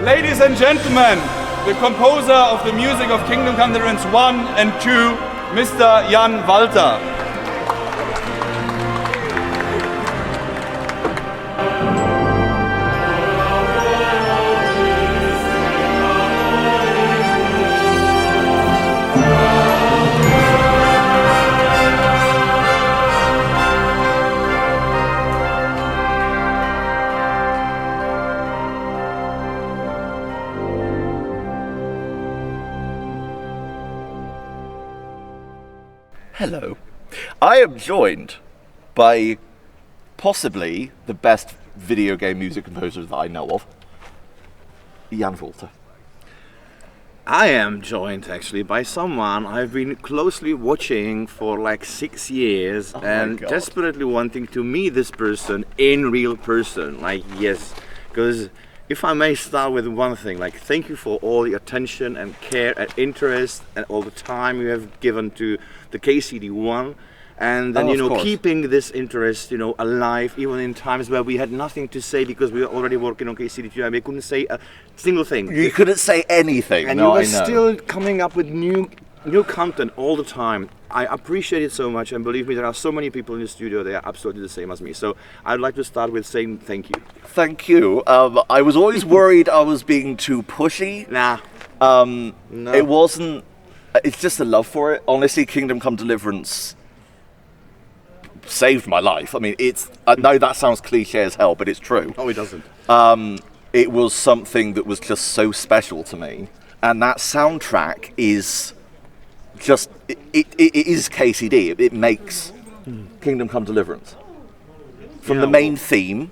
Ladies and gentlemen, the composer of the music of Kingdom Come Deliverance 1 and 2, Mr. Jan Valta. Hello. I am joined by possibly the best video game music composer that I know of, Jan Valta. I am joined actually by someone I've been closely watching for like 6 years and desperately wanting to meet this person in real person. Like, yes, because if I may start with one thing, like thank you for all the attention and care and interest and all the time you have given to the KCD one, and then keeping this interest alive even in times where we had nothing to say because we were already working on KCD 2 and we couldn't say a single thing. You couldn't say anything. And you were still coming up with new content all the time. I appreciate it so much, and believe me, there are so many people in the studio, they are absolutely the same as me. So I'd like to start with saying thank you. Thank you. I was always worried I was being too pushy. Nah. No. It wasn't. It's just a love for it. Honestly, Kingdom Come Deliverance saved my life. I mean, I know that sounds cliche as hell, but it's true. Oh, it doesn't. It was something that was just so special to me. And that soundtrack is just, it is KCD. It makes Kingdom Come Deliverance. From the main theme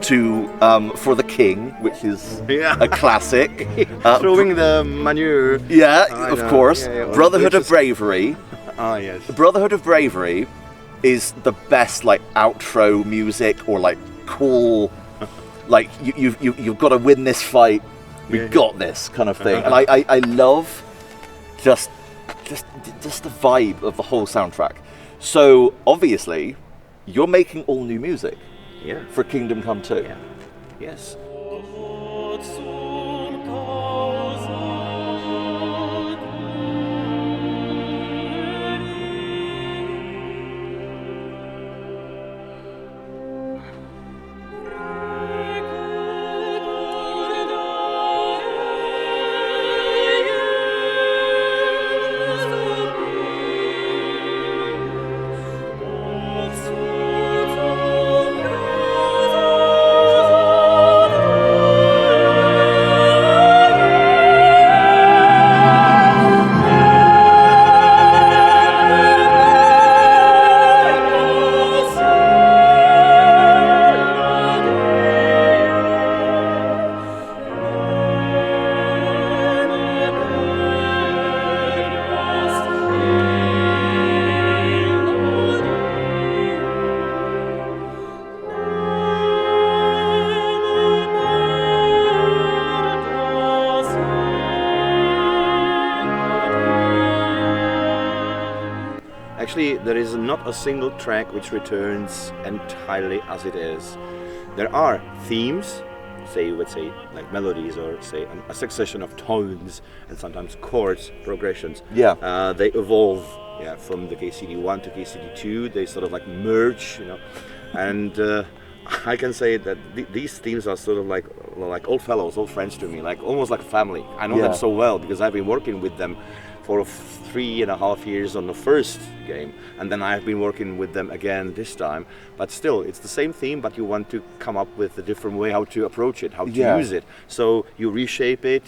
to For the King, which is a classic. Throwing the manure. Yeah, of course. Brotherhood of Bravery. Ah, yes. Brotherhood of Bravery is the best like outro music or like cool, like you've got to win this fight. We got this kind of thing. And I love just the vibe of the whole soundtrack. So obviously, you're making all new music. Yeah. For Kingdom Come 2. Yeah. Yes. Actually, there is not a single track which returns entirely as it is. There are themes, let's say like melodies or say a succession of tones and sometimes chords, progressions. Yeah. They evolve from the KCD 1 to KCD 2. They sort of like merge, and I can say that these themes are sort of like old fellows, old friends to me, like almost like family. I know them so well because I've been working with them for 3.5 years on the first game, and then I've been working with them again this time. But still, it's the same theme, but you want to come up with a different way how to approach it, how to use it. So you reshape it.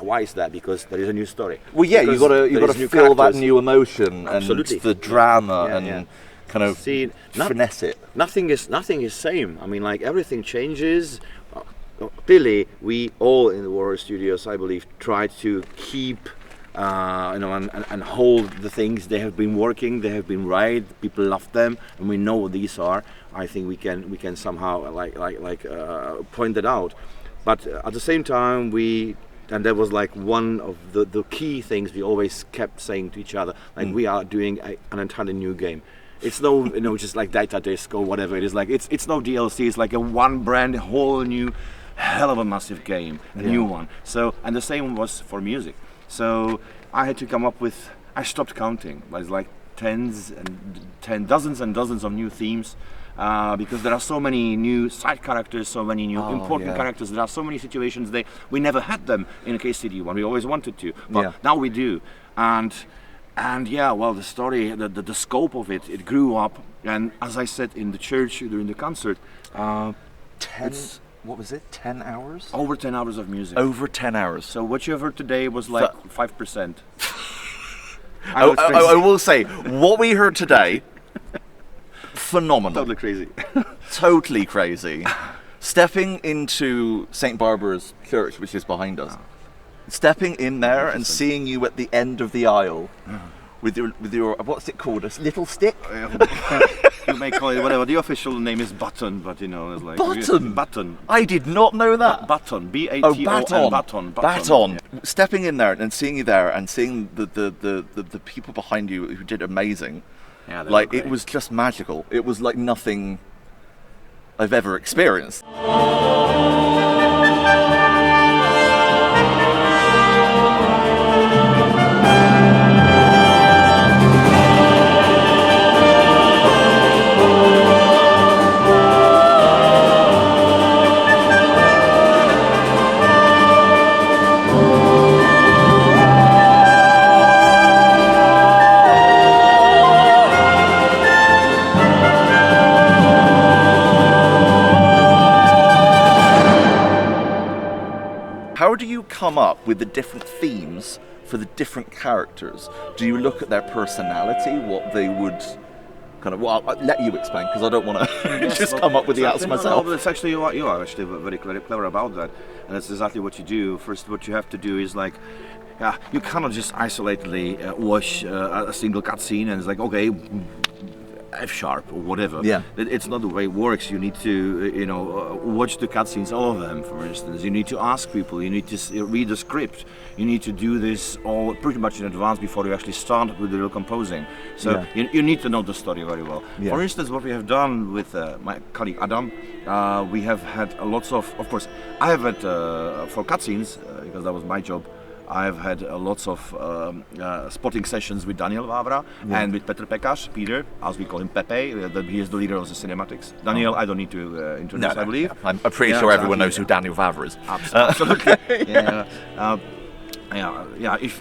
Why is that? Because there is a new story. Well, yeah, you got to feel that new emotion Absolutely. and the drama and kind of finesse it. Nothing is same. I mean, like everything changes. Clearly, we all in the Hora Studios, I believe, try to keep. And hold the things they have been working, they have been right. People love them, and we know what these are. I think we can somehow point that out. But at the same time, and that was like one of the key things we always kept saying to each other. Like we are doing an entirely new game. It's no just like data disc or whatever it is. Like it's no DLC. It's like a one brand, whole new hell of a massive game, a new one. So, and the same was for music. So I had to come up with, I stopped counting, but it's like dozens and dozens of new themes. Because there are so many new side characters, so many new important characters. There are so many situations we never had them in a KCD one. We always wanted to, but now we do. And yeah, well, the story, the scope of it grew up. And as I said in the church during the concert, 10 hours? Over 10 hours of music. Over 10 hours. So what you have heard today was like 5%. I will say, what we heard today, phenomenal. Totally crazy. Totally crazy. Stepping into St. Barbara's church, which is behind us, stepping in there and seeing you at the end of the aisle with your what's it called, a little stick? You may call it whatever. The official name is Button, but you know, it's like Button. I did not know that. Button. B-A-T-O-N. Baton. Yeah. Stepping in there and seeing you there and seeing the people behind you who did amazing. Yeah, like it was just magical. It was like nothing I've ever experienced. How do you come up with the different themes for the different characters? Do you look at their personality, what they would kind of... Well, I'll let you explain, because I don't want to just come up with the answer myself. No, it's actually you are actually very, very clever about that, and that's exactly what you do. First, what you have to do is like, you cannot just isolatedly watch a single cutscene and it's like, okay, F sharp or whatever. Yeah. It's not the way it works. You need to, watch the cutscenes, all of them, for instance. You need to ask people. You need to read the script. You need to do this all pretty much in advance before you actually start with the real composing. So you need to know the story very well. Yeah. For instance, what we have done with my colleague Adam, we have had lots of course, I have had for cutscenes because that was my job. I've had lots of spotting sessions with Daniel Vavra and with Peter, as we call him Pepe. He is the leader of the cinematics. Daniel, I don't need to introduce, I believe. I'm pretty sure everyone knows who Daniel Vavra is. Absolutely.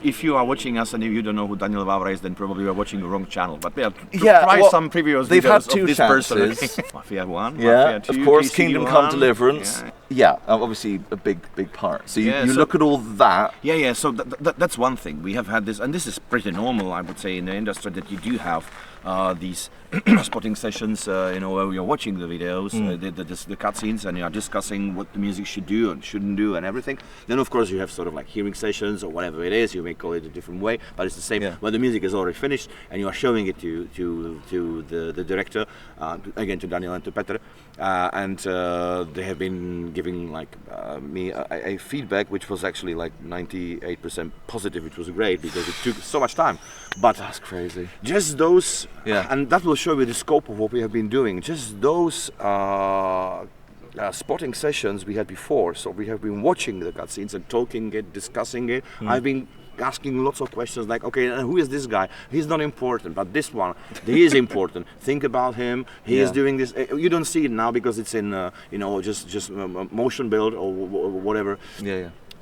If you are watching us and if you don't know who Daniel Vavra is, then probably you are watching the wrong channel. But try some previous they've videos had two of this chances. person. Mafia 1, yeah, Mafia 2, of course, KCD Kingdom 1. Come, Deliverance. Yeah, obviously a big part. So you look at all that. Yeah. So that's one thing. We have had this, and this is pretty normal, I would say, in the industry, that you do have these spotting sessions, where you're watching the videos, the cutscenes, and you are discussing what the music should do and shouldn't do and everything. Then, of course, you have sort of like hearing sessions or whatever it is. You may call it a different way, but it's the same. Yeah. When the music is already finished and you are showing it to the director, again to Daniel and to Peter, and they have been giving like me a feedback which was actually like 98% positive, which was great because it took so much time. But that's crazy. Just those, and that will show you the scope of what we have been doing. Just those spotting sessions we had before. So we have been watching the cutscenes and talking it, discussing it. I've been asking lots of questions like, okay, who is this guy? He's not important, but this one, he is important. Think about him. He is doing this. You don't see it now because it's in, just motion build or whatever.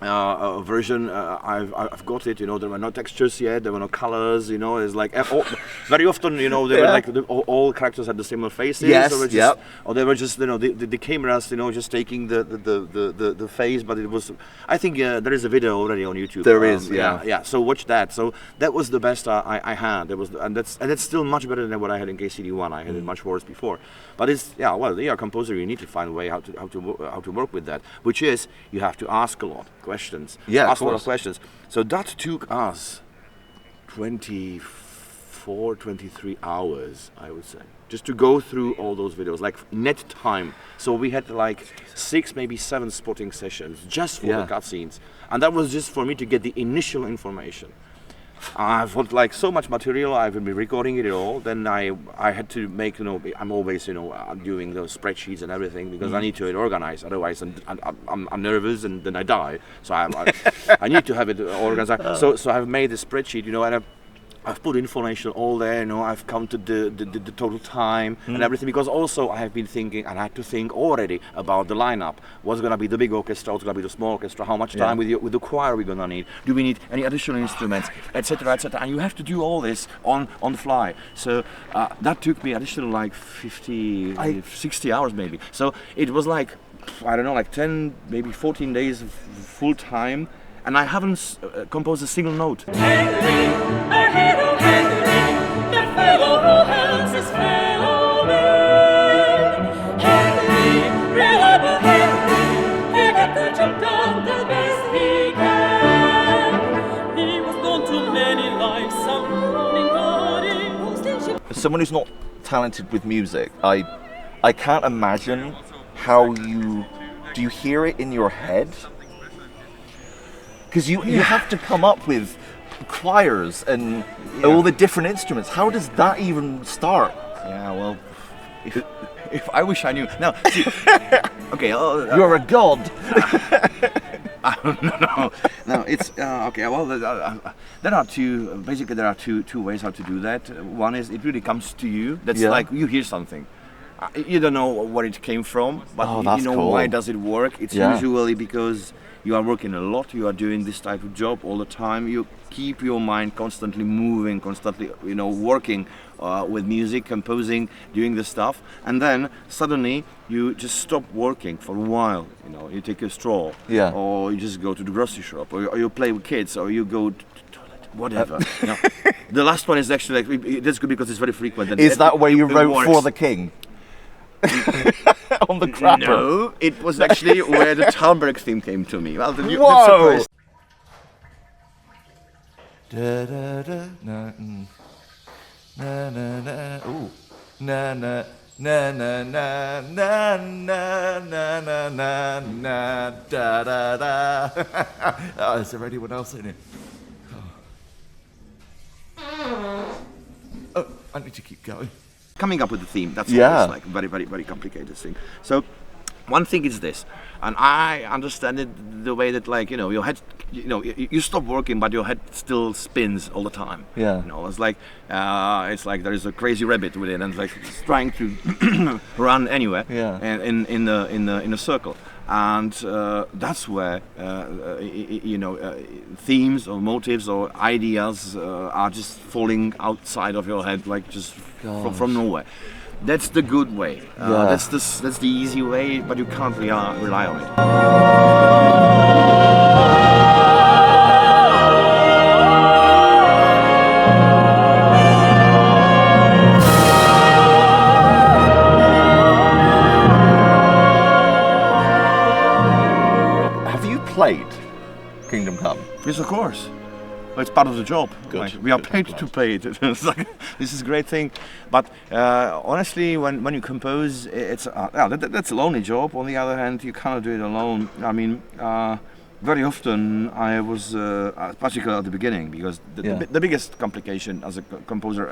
Version. I've got it. There were no textures yet. There were no colors. It's like very often. They were like all characters had the similar faces. Yes. Or they were just the cameras. Just taking the face. But it was. I think there is a video already on YouTube. There is. So watch that. So that was the best I had. There was, and that's still much better than what I had in KCD 1. I had it much worse before. But it's you're a composer. You need to find a way how to work with that. Which is you have to ask a lot. Questions. Ask a lot of questions. So that took us 24, 23 hours, I would say, just to go through all those videos, like net time. So we had like 6, maybe 7 spotting sessions just for the cutscenes, and that was just for me to get the initial information. I've got like so much material. I've been recording it all. Then I had to make, I'm always doing those spreadsheets and everything because I need to organize. Otherwise, I'm nervous and then I die. So I need to have it organized. So I've made a spreadsheet, and I've put information all there, I've counted the total time and everything, because also I have been thinking, and I had to think already about the lineup. What's going to be the big orchestra, what's going to be the small orchestra, how much time with the choir we're going to need, do we need any additional instruments, etc., etc. And you have to do all this on the fly. So that took me additional like 60 hours maybe. So it was like, I don't know, like 10, maybe 14 days of full time. And I haven't composed a single note. Henry, our hero Henry, the fellow who helps his fellow men. Henry, reliable Henry, he got the job done the best he can. He was known to many lives, some including hosting. As someone who's not talented with music, I can't imagine how do you hear it in your head? Because you have to come up with choirs and all the different instruments. How does that even start? Yeah, well, if I wish I knew. Now, see, okay. You're a god. No, it's okay. Well, there are two ways how to do that. One is it really comes to you. That's like you hear something. You don't know where it came from, but you know cool. Why does it work? It's usually because you are working a lot, you are doing this type of job all the time, you keep your mind constantly moving, constantly, working with music, composing, doing the stuff, and then suddenly you just stop working for a while, you take a stroll, or you just go to the grocery shop, or you play with kids, or you go to the toilet, whatever. The last one is actually, that's good because it's very frequent. Is that where you wrote For the King? On the crapper? No, it was actually where the Talberg theme came to me. Well, whoa! Da da da na na na na. Ooh. Na na na na na na na na na na na da da da. Oh, is there anyone else in it? Oh, I need to keep going. Coming up with the theme, that's always like very, very, very complicated thing. So one thing is this, and I understand it the way that your head, you stop working but your head still spins all the time. It's like there is a crazy rabbit within and it's trying to run anywhere and in a circle. And that's where themes or motives or ideas are just falling outside of your head, like just from nowhere. That's the good way. That's the easy way, but you can't rely on it. Played Kingdom Come? Yes, of course. It's part of the job. Good. We are paid to play it. This is a great thing. But honestly, when you compose, it's that's a lonely job. On the other hand, you cannot do it alone. I mean, very often I was, particularly at the beginning, because the biggest complication as a composer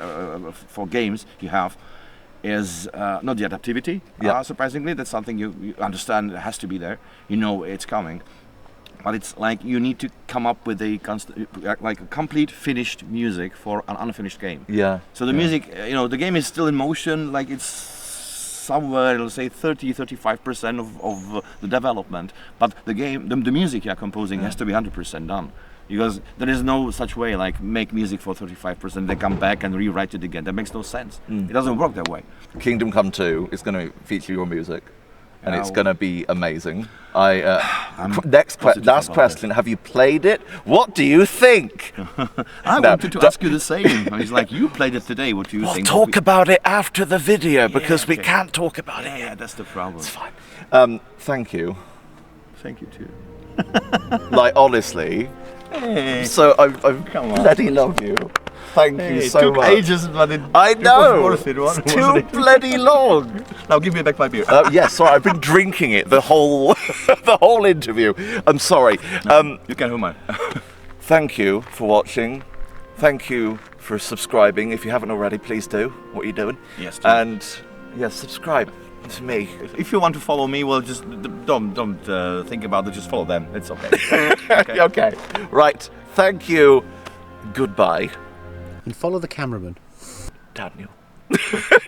for games you have is not the adaptivity. Surprisingly, that's something you understand has to be there. It's coming. But it's like you need to come up with a complete finished music for an unfinished game. So the music, the game is still in motion, like it's somewhere, let's say 30-35% of the development. But the game, the music you're composing has to be 100% done. Because there is no such way like make music for 35%, then come back and rewrite it again. That makes no sense. It doesn't work that way. Kingdom Come 2 is going to feature your music. And it's going to be amazing. Last question, have you played it? What do you think? I wanted to ask you the same. He's like, you played it today, what do you think? We'll talk about it after the video, because we can't talk about it. Yeah, that's the problem. It's fine. Thank you. Thank you too. Honestly. Hey. So I bloody love you. Thank you so much. It took ages, but I know. It was worth it, it's too bloody long. Now give me back my beer. Yes, sorry, I've been drinking it the whole interview. I'm sorry. You can have mine. Thank you for watching. thank you for subscribing. If you haven't already, please do. What are you doing? Yes. And yeah, subscribe to me. If you want to follow me, well, just don't think about it. Just follow them. It's okay. Okay. Okay. Right. Thank you. Goodbye. And follow the cameraman. Daniel.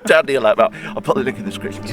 Daniel, I'll put the link in the description.